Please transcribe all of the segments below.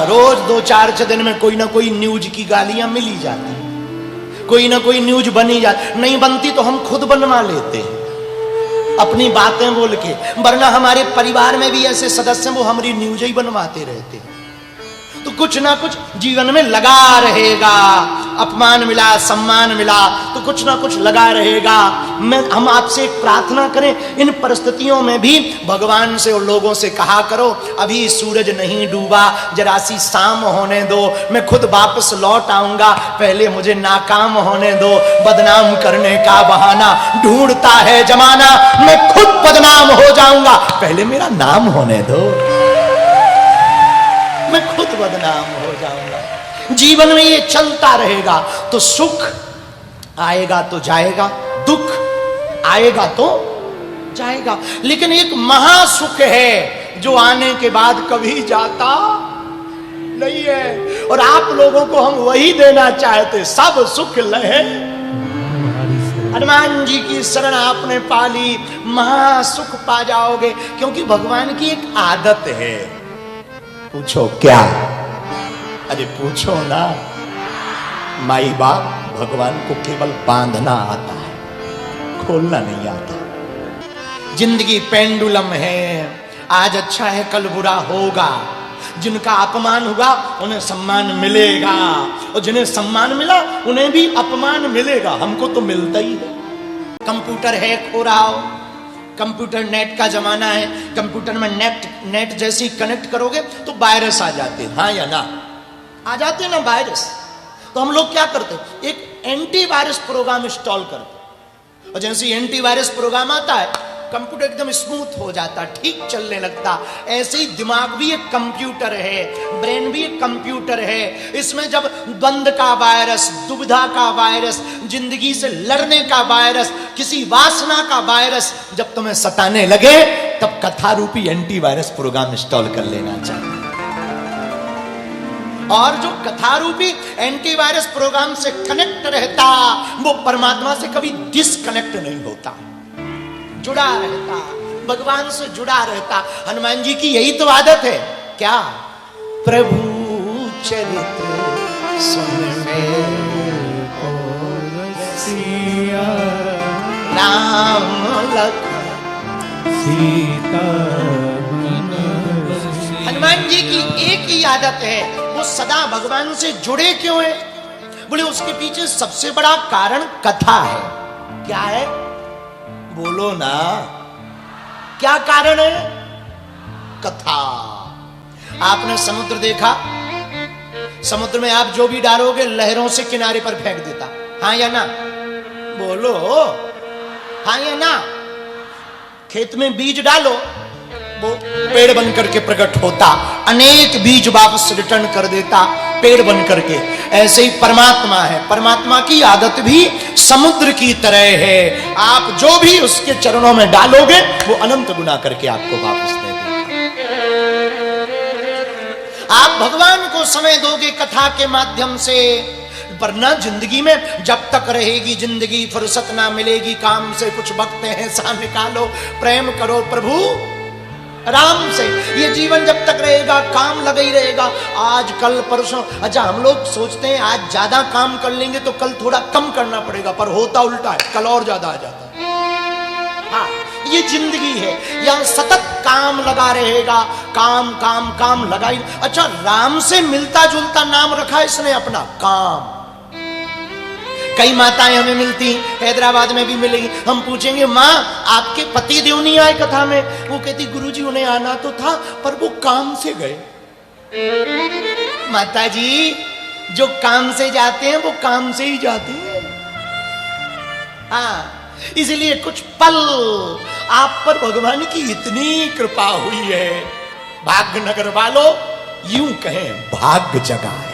रोज 2-4 दिन में कोई ना कोई न्यूज की गालियां मिली जाती, कोई ना कोई न्यूज बनी जाती। नहीं बनती तो हम खुद बनवा लेते हैं अपनी बातें बोल के, वरना हमारे परिवार में भी ऐसे सदस्य वो हमारी न्यूज ही बनवाते रहते हैं। तो कुछ ना कुछ जीवन में लगा रहेगा, अपमान मिला सम्मान मिला तो कुछ ना कुछ लगा रहेगा। हम आपसे एक प्रार्थना करें, इन परिस्थितियों में भी भगवान से और लोगों से कहा करो, अभी सूरज नहीं डूबा, जरा सी शाम होने दो, मैं खुद वापस लौट आऊंगा, पहले मुझे नाकाम होने दो। बदनाम करने का बहाना ढूंढता है जमाना, मैं खुद बदनाम हो जाऊंगा, पहले मेरा नाम होने दो, मैं खुद बदनाम हो जाऊंगा। जीवन में ये चलता रहेगा तो सुख आएगा तो जाएगा, दुख आएगा तो जाएगा, लेकिन एक महासुख है जो आने के बाद कभी जाता नहीं है, और आप लोगों को हम वही देना चाहते। सब सुख लहे हनुमान जी की शरण आपने पाली, महासुख पा जाओगे, क्योंकि भगवान की एक आदत है। पूछो क्या? अरे पूछो ना। माई बाप भगवान को केवल बांधना आता है, खोलना नहीं आता। जिंदगी पेंडुलम है, आज अच्छा है कल बुरा होगा। जिनका अपमान हुआ उन्हें सम्मान मिलेगा, और जिन्हें सम्मान मिला उन्हें भी अपमान मिलेगा। हमको तो मिलता ही है। कंप्यूटर हैक हो रहा हो, कंप्यूटर नेट का जमाना है, कंप्यूटर में नेट जैसे ही कनेक्ट करोगे तो वायरस आ जाते हैं, हाँ या ना? आ जाते हैं ना वायरस। तो हम लोग क्या करते हैं, एक एंटीवायरस प्रोग्राम इंस्टॉल करते, और जैसे एंटीवायरस प्रोग्राम आता है कंप्यूटर एकदम स्मूथ हो जाता, ठीक चलने लगता। ऐसे ही दिमाग भी एक कंप्यूटर है, ब्रेन भी एक कंप्यूटर है। इसमें जब द्वंद का वायरस, दुविधा का वायरस, जिंदगी से लड़ने का वायरस, किसी वासना का वायरस जब तुम्हें सताने लगे, तब कथा रूपी एंटीवायरस प्रोग्राम इंस्टॉल कर लेना चाहिए। और जो कथा रूपी एंटीवायरस प्रोग्राम से कनेक्ट रहता, वो परमात्मा से कभी डिस्कनेक्ट नहीं होता, जुड़ा रहता, भगवान से जुड़ा रहता। हनुमान जी की यही तो आदत है। क्या? प्रभु चरित्र सुन में सिया राम लखन सीता। हनुमान जी की एक ही आदत है, वो सदा भगवान से जुड़े क्यों है? बोले उसके पीछे सबसे बड़ा कारण कथा है। क्या है? बोलो ना, क्या कारण है? कथा। आपने समुद्र देखा? समुद्र में आप जो भी डालोगे लहरों से किनारे पर फेंक देता, हाँ या ना? बोलो हाँ या ना? खेत में बीज डालो, वो पेड़ बन करके प्रकट होता, अनेक बीज वापस रिटर्न कर देता पेड़ बन करके। ऐसे ही परमात्मा है, परमात्मा की आदत भी समुद्र की तरह है। आप जो भी उसके चरणों में डालोगे वो अनंत गुना करके आपको वापस दे देगा। आप भगवान को समय दोगे कथा के माध्यम से, वरना जिंदगी में जब तक रहेगी जिंदगी, फुर्सत ना मिलेगी काम से, कुछ वक्त है ऐसा निकालो, प्रेम करो प्रभु राम से। ये जीवन जब तक रहेगा काम लगा ही रहेगा, आज कल परसों। अच्छा, हम लोग सोचते हैं आज ज्यादा काम कर लेंगे तो कल थोड़ा कम करना पड़ेगा, पर होता उल्टा है, कल और ज्यादा आ जाता है। हाँ, ये जिंदगी है, यहाँ सतत काम लगा रहेगा, काम काम काम लगा ही। अच्छा, राम से मिलता जुलता नाम रखा इसने अपना, काम। कई माताएं हमें मिलती, हैदराबाद में भी मिलेंगी, हम पूछेंगे माँ आपके पति देव नहीं आए कथा में? वो कहती गुरुजी उन्हें आना तो था पर वो काम से गए। माता जी, जो काम से जाते हैं वो काम से ही जाते हैं। हाँ, इसलिए कुछ पल आप पर भगवान की इतनी कृपा हुई है, भाग्यनगर वालों यूं कहें भाग्य जगा है।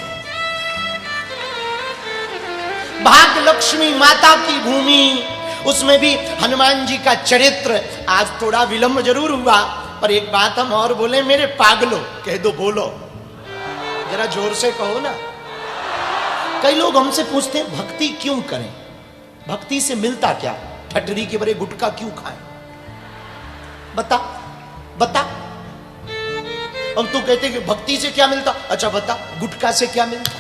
भाग्य लक्ष्मी माता की भूमि, उसमें भी हनुमान जी का चरित्र। आज थोड़ा विलंब जरूर हुआ, पर एक बात हम और बोले, मेरे पागलों, कह दो, बोलो जरा जोर से कहो ना। कई लोग हमसे पूछते हैं भक्ति क्यों करें, भक्ति से मिलता क्या, ठटरी के बड़े गुटखा क्यों खाएं? बता बता। अब तू कहते कि भक्ति से क्या मिलता, अच्छा बता गुटखा से क्या मिलता।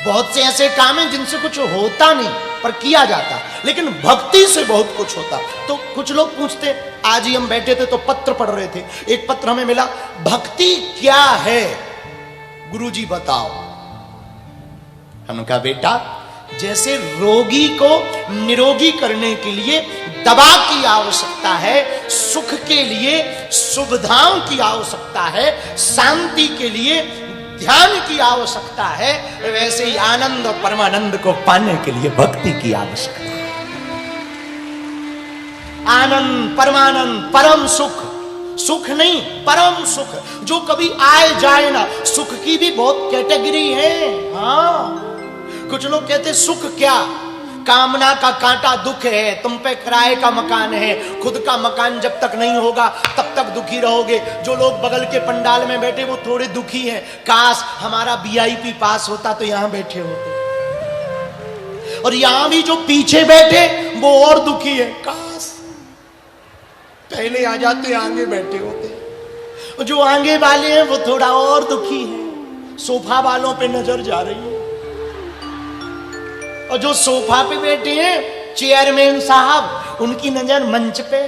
बहुत से ऐसे काम हैं जिनसे कुछ होता नहीं पर किया जाता, लेकिन भक्ति से बहुत कुछ होता। तो कुछ लोग पूछते, आज ही हम बैठे थे तो पत्र पढ़ रहे थे, एक पत्र हमें मिला, भक्ति क्या है गुरुजी बताओ। हमने कहा बेटा जैसे रोगी को निरोगी करने के लिए दवा की आवश्यकता है, सुख के लिए सुविधाओं की आवश्यकता है, शांति के लिए ध्यान की आवश्यकता है, वैसे ही आनंद और परमानंद को पाने के लिए भक्ति की आवश्यकता है। आनंद, परमानंद, परम सुख, सुख नहीं परम सुख जो कभी आए जाए ना। सुख की भी बहुत कैटेगरी है। हाँ, कुछ लोग कहते सुख क्या, कामना का कांटा दुख है, तुम पे किराए का मकान है, खुद का मकान जब तक नहीं होगा तब तक दुखी रहोगे। जो लोग बगल के पंडाल में बैठे वो थोड़े दुखी हैं, काश हमारा वीआईपी पास होता तो यहां बैठे होते। और यहां भी जो पीछे बैठे वो और दुखी है, काश पहले आ जाते आगे बैठे होते। जो आगे वाले हैं वो थोड़ा और दुखी है, सोफा वालों पे नजर जा रही है। और जो सोफा पे बैठे हैं चेयरमैन साहब, उनकी नजर मंच पे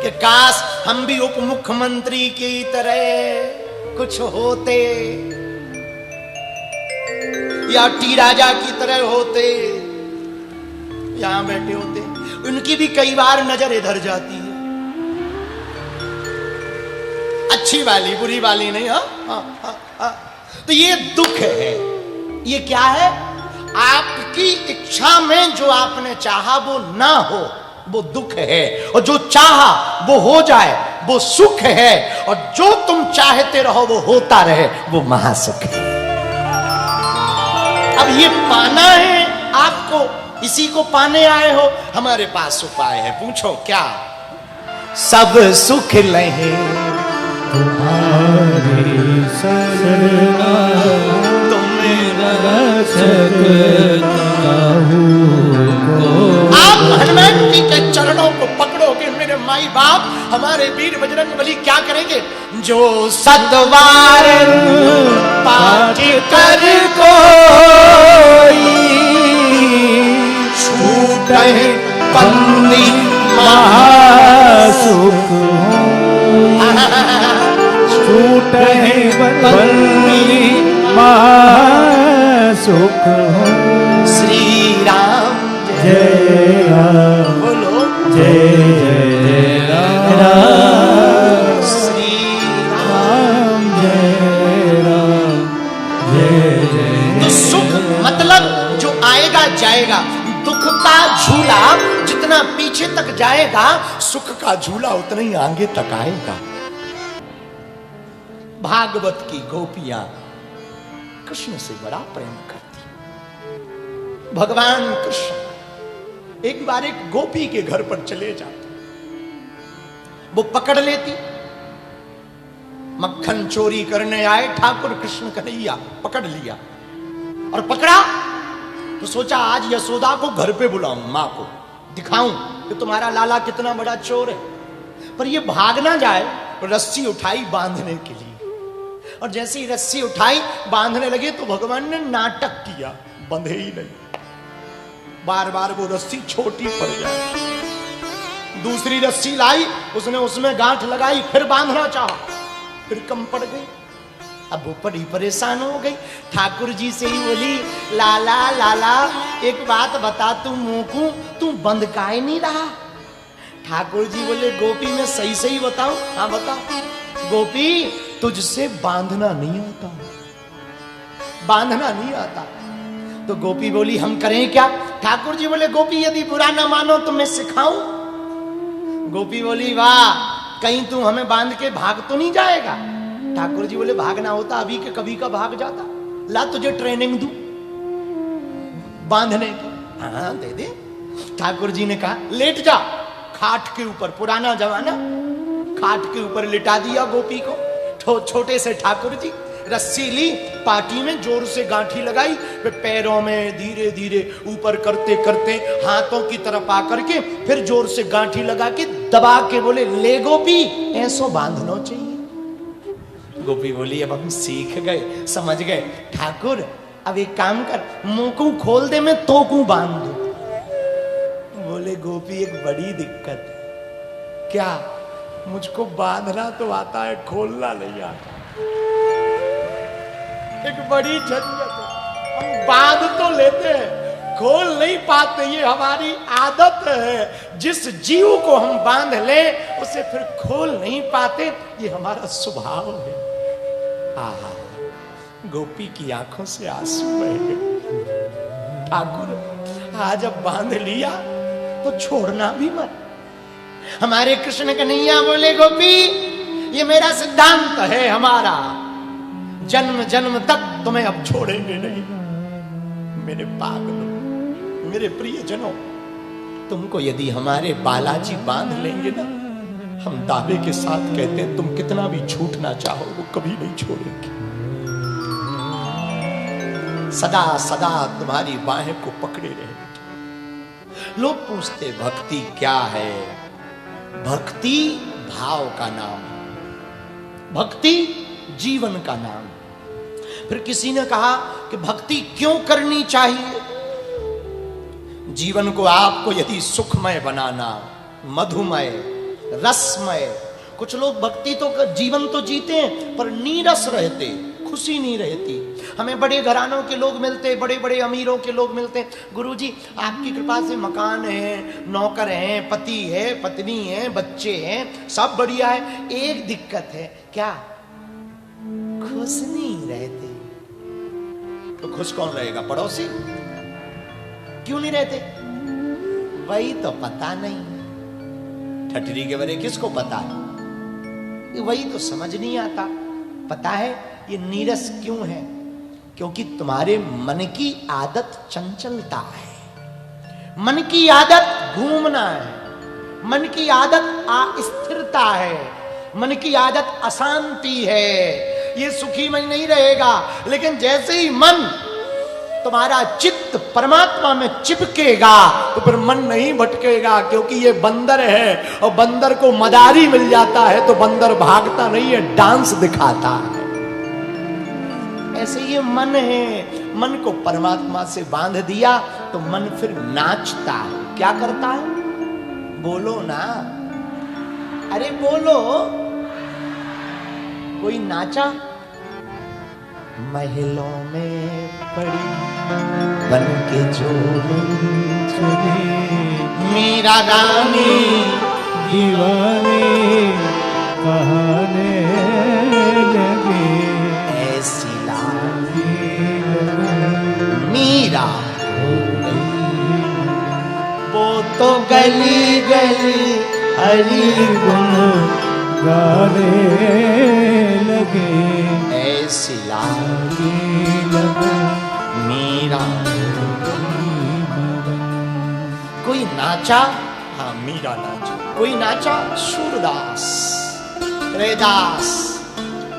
कि काश हम भी उप मुख्यमंत्री की तरह कुछ होते या टी राजा की तरह होते, यहां बैठे होते। उनकी भी कई बार नजर इधर जाती है, अच्छी वाली बुरी वाली नहीं। हाँ। तो ये दुख है। ये क्या है, आपकी इच्छा में जो आपने चाहा वो ना हो वो दुख है, और जो चाहा वो हो जाए वो सुख है, और जो तुम चाहते रहो वो होता रहे वो महासुख है। अब ये पाना है आपको, इसी को पाने आए हो, हमारे पास उपाय है, पूछो क्या। सब सुख लहे तुम्हारी शरण, आप हनुमान जी के चरणों को पकड़ोगे मेरे माई बाप, हमारे वीर बजरंगबली क्या करेंगे। जो सतवार पाठ कर कोई छूटे बंदी महासुख, छूटे बंदी महासुख। श्री राम जय राम, बोलो जय जय राम। श्री राम जय राम, जय जय। तो सुख मतलब जो आएगा जाएगा, दुख का झूला जितना पीछे तक जाएगा सुख का झूला उतना ही आगे तक आएगा। भागवत की गोपियां कृष्ण से बड़ा प्रेम करती। भगवान कृष्ण एक बार एक गोपी के घर पर चले जाते, वो पकड़ लेती। मक्खन चोरी करने आए ठाकुर कृष्ण कन्हैया, पकड़ लिया। और पकड़ा तो सोचा आज यशोदा को घर पे बुलाऊं, मां को दिखाऊं कि तुम्हारा लाला कितना बड़ा चोर है। पर ये भाग ना जाए, रस्सी उठाई बांधने के लिए, और जैसे ही रस्सी उठाई बांधने लगे तो भगवान ने नाटक किया, बंधे ही नहीं। बार बार वो रस्सी छोटी पड़ जाए। दूसरी रस्सी लाई, उसने उसमें गांठ लगाई, फिर बांधना चाहा, फिर कम पड़ गई। अब वो बड़ी परेशान हो गई, ठाकुर जी से ही बोली, लाला लाला एक बात बता, तू मोकू तू बंद काहे नहीं रहा। ठाकुर जी बोले, गोपी मैं सही सही बताऊं। हाँ बता। गोपी तुझसे बांधना नहीं आता, बांधना नहीं आता। तो गोपी बोली हम करें क्या। ठाकुर जी बोले, गोपी यदि बुरा ना मानो तो मैं सिखाऊं। गोपी बोली, वाह, कहीं तू हमें बांध के भाग तो नहीं जाएगा। ठाकुर जी बोले, भागना होता अभी के कभी का भाग जाता, ला तुझे ट्रेनिंग दूं बांधने की। हाँ दे दे। ठाकुर जी ने कहा लेट जा खाट के ऊपर, पुराना जमाना, खाट के ऊपर लिटा दिया गोपी को। छोटे से ठाकुर जी रस्सी ली, पाटी में जोर से गांठी लगाई, वे पैरों में धीरे धीरे ऊपर करते करते हाथों की तरफ आकर के फिर जोर से गांठी लगा के दबा के बोले, ले गोपी ऐसो बांधना चाहिए। गोपी बोली, अब हम सीख गए, समझ गए। ठाकुर अब एक काम कर, मुंह को खोल दे, मैं तो को बांध दूं। बोले, गोपी एक बड़ी दिक्कत है। क्या? मुझको बांधना तो आता है, खोलना नहीं आता। एक बड़ी झंझट है। हम बांध तो लेते हैं, खोल नहीं पाते। ये हमारी आदत है। जिस जीव को हम बांध ले उसे फिर खोल नहीं पाते, ये हमारा स्वभाव है। आहा, गोपी की आंखों से आंसू बह गए। ठाकुर आज अब बांध लिया तो छोड़ना भी मत। हमारे कृष्ण कन्हैया बोले, गोपी ये मेरा सिद्धांत है हमारा, जन्म जन्म तक तुम्हें अब छोड़ेंगे नहीं। मेरे पागलों, मेरे प्रियजनों, तुमको यदि हमारे बालाजी बांध लेंगे ना, हम दावे के साथ कहते हैं तुम कितना भी छूटना चाहो वो कभी नहीं छोड़ेंगे। सदा सदा तुम्हारी बाहें को पकड़े रहेंगे। लोग पूछते भक्ति क्या है? भक्ति भाव का नाम है, भक्ति जीवन का नाम। फिर किसी ने कहा कि भक्ति क्यों करनी चाहिए? जीवन को आपको यदि सुखमय बनाना, मधुमय, रसमय। कुछ लोग भक्ति तो जीवन तो जीते हैं पर नीरस रहते, खुशी नहीं रहती। हमें बड़े घरानों के लोग मिलते, बड़े बड़े अमीरों के लोग मिलते, गुरुजी आपकी कृपा से मकान है, नौकर हैं, पति है, पत्नी है, बच्चे हैं, सब बढ़िया है। एक दिक्कत है, क्या? खुश नहीं रहते। तो खुश कौन रहेगा? पड़ोसी। क्यों नहीं रहते? वही तो पता नहीं। ठठरी के बारे किसको पता है? वही तो समझ नहीं आता। पता है ये नीरस क्यों है? क्योंकि तुम्हारे मन की आदत चंचलता है, मन की आदत घूमना है, मन की आदत अस्थिरता है, मन की आदत अशांति है। ये सुखी मन नहीं रहेगा। लेकिन जैसे ही मन तुम्हारा चित्त परमात्मा में चिपकेगा तो फिर मन नहीं भटकेगा, क्योंकि ये बंदर है और बंदर को मदारी मिल जाता है तो बंदर भागता नहीं है, डांस दिखाता है। ऐसे ये मन है, मन को परमात्मा से बांध दिया तो मन फिर नाचता है। क्या करता है? बोलो ना, अरे बोलो। कोई नाचा? महलों में पड़ी बन के चोली चली, मीरा रानी दीवाने कहने लगे, ऐसी लाली मीरा वो तो गली गली हरी गुण गाने लगे, ऐसी लाली मीरा। कोई नाचा? हाँ मीरा नाची। कोई नाचा? सूरदास, रैदास,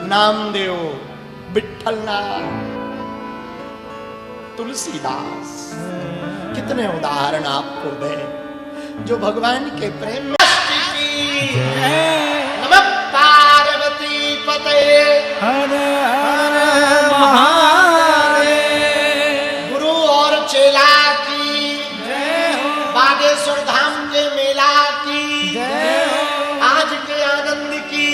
नामदेव, विठलनाथ, तुलसीदास। कितने उदाहरण आपको दें जो भगवान के प्रेम में। नमः पार्वती पते हर हर महादेव। गुरु और चेला की बागेश्वर धाम के मेला की, आज के आनंद की,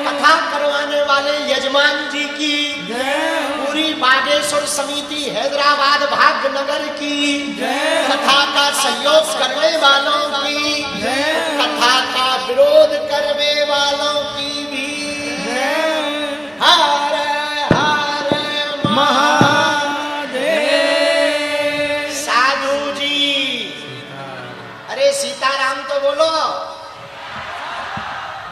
कथा करवाने वाले यजमान जी की, पूरी बागेश्वर समिति हैदराबाद भाग्यनगर की, कथा का सहयोग करने वालों की, कथा का विरोध करने वालों की भी। हर हर महादेव। साधु जी, अरे सीताराम तो बोलो।